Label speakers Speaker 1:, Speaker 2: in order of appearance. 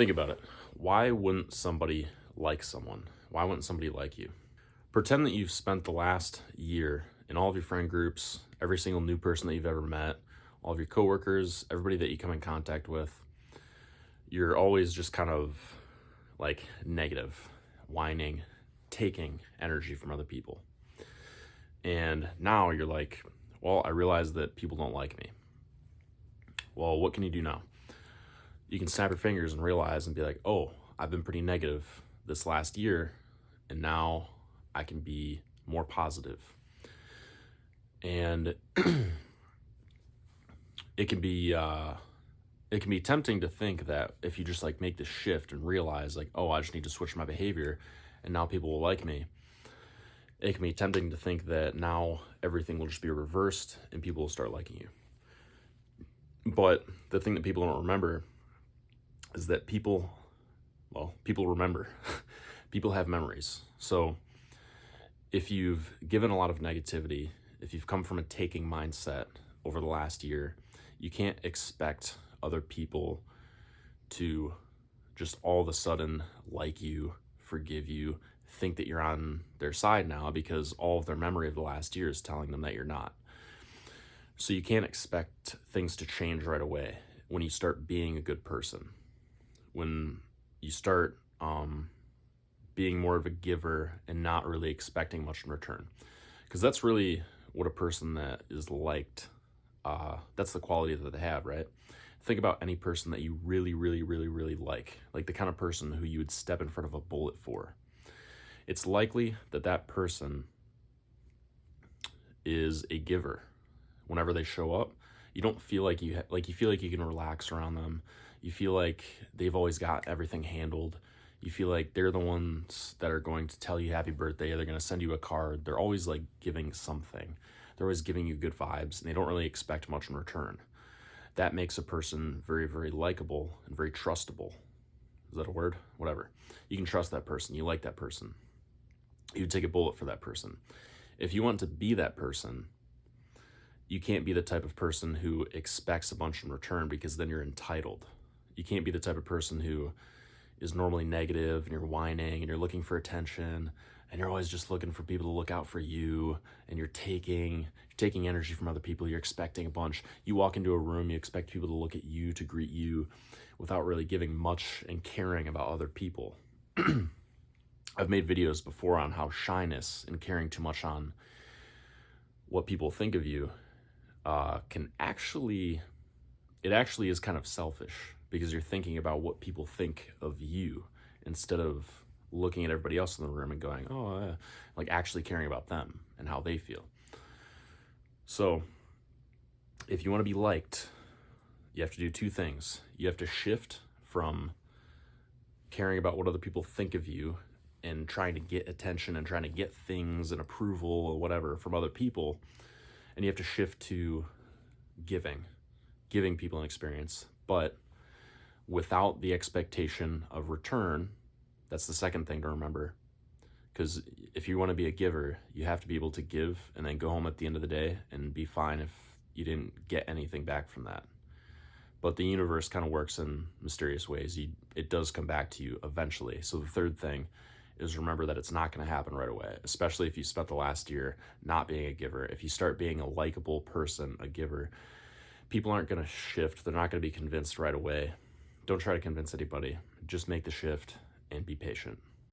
Speaker 1: Think about it. Why wouldn't somebody like someone? Why wouldn't somebody like you? Pretend that you've spent the last year in all of your friend groups, every single new person that you've ever met, all of your coworkers, everybody that you come in contact with. You're always just kind of like negative, whining, taking energy from other people. And now you're like, well, I realize that people don't like me. Well, what can you do now? You can snap your fingers and realize and be like, oh, I've been pretty negative this last year, and now I can be more positive. And it can be tempting to think that if you just like make the shift and realize like, oh, I just need to switch my behavior and now people will like me. It can be tempting to think that now everything will just be reversed and people will start liking you. But the thing that people don't remember is that people remember. People have memories. So if you've given a lot of negativity, if you've come from a taking mindset over the last year, you can't expect other people to just all of a sudden like you, forgive you, think that you're on their side now because all of their memory of the last year is telling them that you're not. So you can't expect things to change right away when you start being a good person. When you start being more of a giver and not really expecting much in return. Because that's really what a person that is liked, that's the quality that they have, right? Think about any person that you really, really, really, really like the kind of person who you would step in front of a bullet for. It's likely that that person is a giver. Whenever they show up, you don't feel like you feel like you can relax around them. You feel like they've always got everything handled. You feel like they're the ones that are going to tell you happy birthday. They're going to send you a card. They're always like giving something. They're always giving you good vibes, and they don't really expect much in return. That makes a person very, very likable and very trustable. Is that a word? Whatever. You can trust that person. You like that person. You would take a bullet for that person. If you want to be that person, you can't be the type of person who expects a bunch in return, because then you're entitled. You can't be the type of person who is normally negative and you're whining and you're looking for attention and you're always just looking for people to look out for you, and you're taking energy from other people. You're expecting a bunch. You walk into a room, you expect people to look at you, to greet you, without really giving much and caring about other people. I've made videos before on how shyness and caring too much on what people think of you it actually is kind of selfish, because you're thinking about what people think of you instead of looking at everybody else in the room and going, like actually caring about them and how they feel. So if you want to be liked, you have to do two things. You have to shift from caring about what other people think of you and trying to get attention and trying to get things and approval or whatever from other people. And you have to shift to giving people an experience, but without the expectation of return. That's the second thing to remember. Because if you want to be a giver, you have to be able to give and then go home at the end of the day and be fine if you didn't get anything back from that. But the universe kind of works in mysterious ways. It does come back to you eventually. So the third thing is remember that it's not going to happen right away, especially if you spent the last year not being a giver. If you start being a likable person, a giver, people aren't going to shift. They're not going to be convinced right away. Don't try to convince anybody. Just make the shift and be patient.